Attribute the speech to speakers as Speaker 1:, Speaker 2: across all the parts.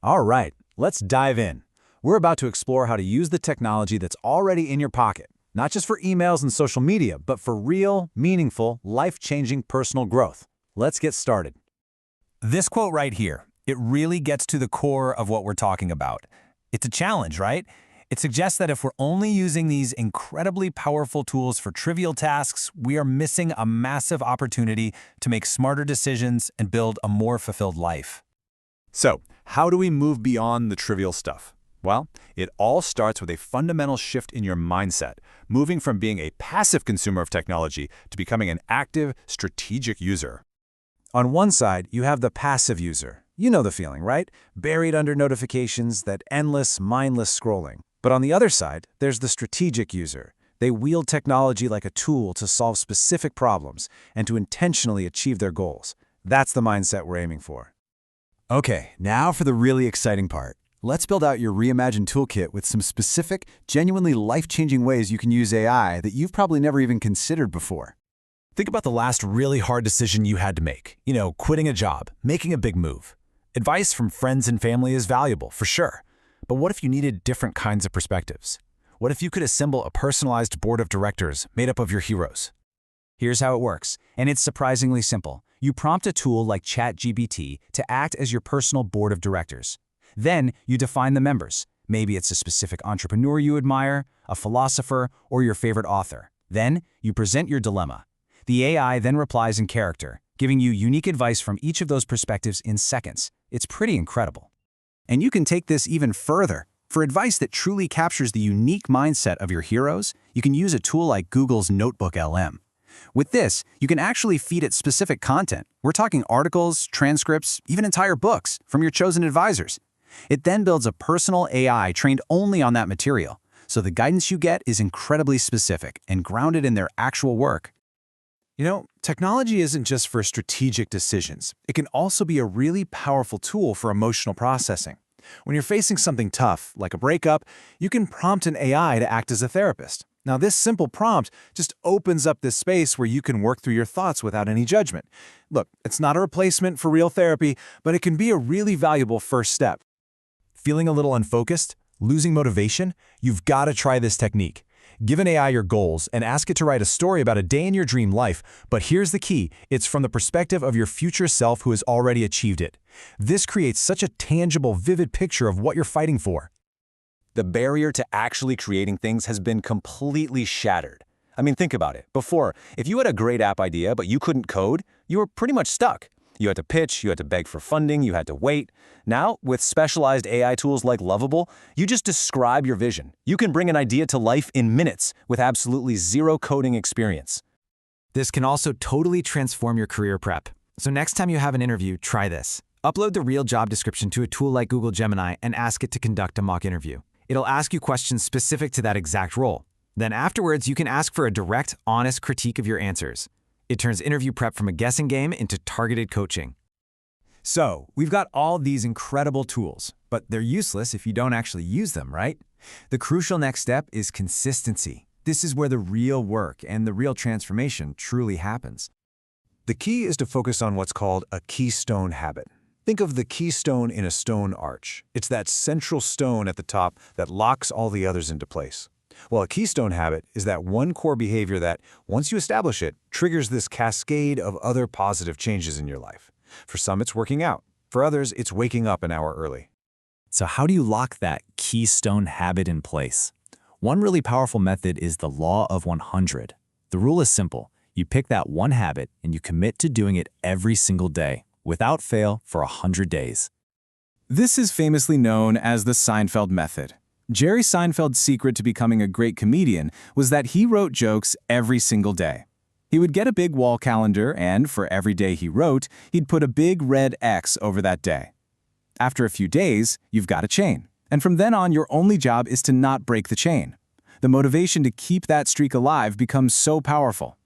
Speaker 1: All right, let's dive in. We're about to explore how to use the technology that's already in your pocket, not just for emails and social media, but for real, meaningful, life-changing personal growth. Let's get started. This quote right here, it really gets to the core of what we're talking about. It's a challenge, right? It suggests that if we're only using these incredibly powerful tools for trivial tasks, we are missing a massive opportunity to make smarter decisions and build a more fulfilled life. So, how do we move beyond the trivial stuff? Well, it all starts with a fundamental shift in your mindset, moving from being a passive consumer of technology to becoming an active, strategic user. On one side, you have the passive user. You know the feeling, right? Buried under notifications, that endless, mindless scrolling. But on the other side, there's the strategic user. They wield technology like a tool to solve specific problems and to intentionally achieve their goals. That's the mindset we're aiming for. Okay, now for the really exciting part. Let's build out your reimagined toolkit with some specific, genuinely life-changing ways you can use AI that you've probably never even considered before. Think about the last really hard decision you had to make. Quitting a job, making a big move. Advice from friends and family is valuable, for sure. But what if you needed different kinds of perspectives? What if you could assemble a personalized board of directors made up of your heroes? Here's how it works, and it's surprisingly simple. You prompt a tool like ChatGPT to act as your personal board of directors. Then you define the members. Maybe it's a specific entrepreneur you admire, a philosopher, or your favorite author. Then you present your dilemma. The AI then replies in character, giving you unique advice from each of those perspectives in seconds. It's pretty incredible. And you can take this even further. For advice that truly captures the unique mindset of your heroes, you can use a tool like Google's Notebook LM. With this, you can actually feed it specific content. We're talking articles, transcripts, even entire books from your chosen advisors. It then builds a personal AI trained only on that material, so the guidance you get is incredibly specific and grounded in their actual work. Technology isn't just for strategic decisions. It can also be a really powerful tool for emotional processing. When you're facing something tough, like a breakup, you can prompt an AI to act as a therapist. Now, this simple prompt just opens up this space where you can work through your thoughts without any judgment. Look, it's not a replacement for real therapy, but it can be a really valuable first step. Feeling a little unfocused? Losing motivation? You've got to try this technique. Give an AI your goals and ask it to write a story about a day in your dream life, but here's the key, it's from the perspective of your future self who has already achieved it. This creates such a tangible, vivid picture of what you're fighting for. The barrier to actually creating things has been completely shattered. Think about it. Before, if you had a great app idea but you couldn't code, you were pretty much stuck. You had to pitch, you had to beg for funding, you had to wait. Now, with specialized AI tools like Lovable, you just describe your vision. You can bring an idea to life in minutes with absolutely zero coding experience. This can also totally transform your career prep. So next time you have an interview, try this. Upload the real job description to a tool like Google Gemini and ask it to conduct a mock interview. It'll ask you questions specific to that exact role. Then afterwards, you can ask for a direct, honest critique of your answers. It turns interview prep from a guessing game into targeted coaching. So, we've got all these incredible tools, but they're useless if you don't actually use them, right? The crucial next step is consistency. This is where the real work and the real transformation truly happens. The key is to focus on what's called a keystone habit. Think of the keystone in a stone arch. It's that central stone at the top that locks all the others into place. Well, a keystone habit is that one core behavior that, once you establish it, triggers this cascade of other positive changes in your life. For some, it's working out. For others, it's waking up an hour early. So how do you lock that keystone habit in place? One really powerful method is the Law of 100. The rule is simple. You pick that one habit and you commit to doing it every single day, without fail, for 100 days. This is famously known as the Seinfeld method. Jerry Seinfeld's secret to becoming a great comedian was that he wrote jokes every single day. He would get a big wall calendar and, for every day he wrote, he'd put a big red X over that day. After a few days, you've got a chain. And from then on, your only job is to not break the chain. The motivation to keep that streak alive becomes so powerful.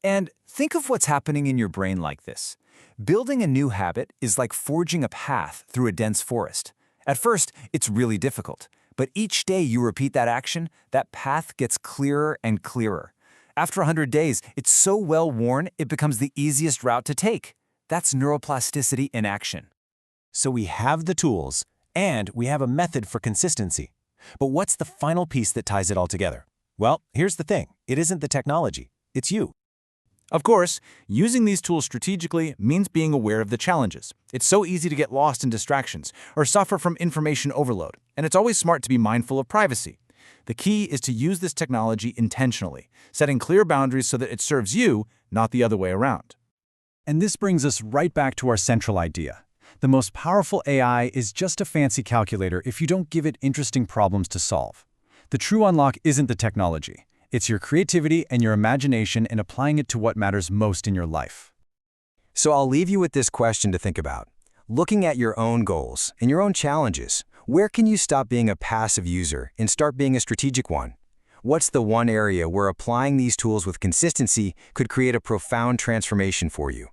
Speaker 1: And think of what's happening in your brain like this. Building a new habit is like forging a path through a dense forest. At first, it's really difficult. But each day you repeat that action, that path gets clearer and clearer. After 100 days, it's so well worn, it becomes the easiest route to take. That's neuroplasticity in action.
Speaker 2: So we have the tools, and we have a method for consistency. But what's the final piece that ties it all together? Well, here's the thing. It isn't the technology. It's you. Of course, using these tools strategically means being aware of the challenges. It's so easy to get lost in distractions or suffer from information overload, and it's always smart to be mindful of privacy. The key is to use this technology intentionally, setting clear boundaries so that it serves you, not the other way around.
Speaker 1: And this brings us right back to our central idea. The most powerful AI is just a fancy calculator if you don't give it interesting problems to solve. The true unlock isn't the technology. It's your creativity and your imagination and applying it to what matters most in your life.
Speaker 3: So I'll leave you with this question to think about. Looking at your own goals and your own challenges, where can you stop being a passive user and start being a strategic one? What's the one area where applying these tools with consistency could create a profound transformation for you?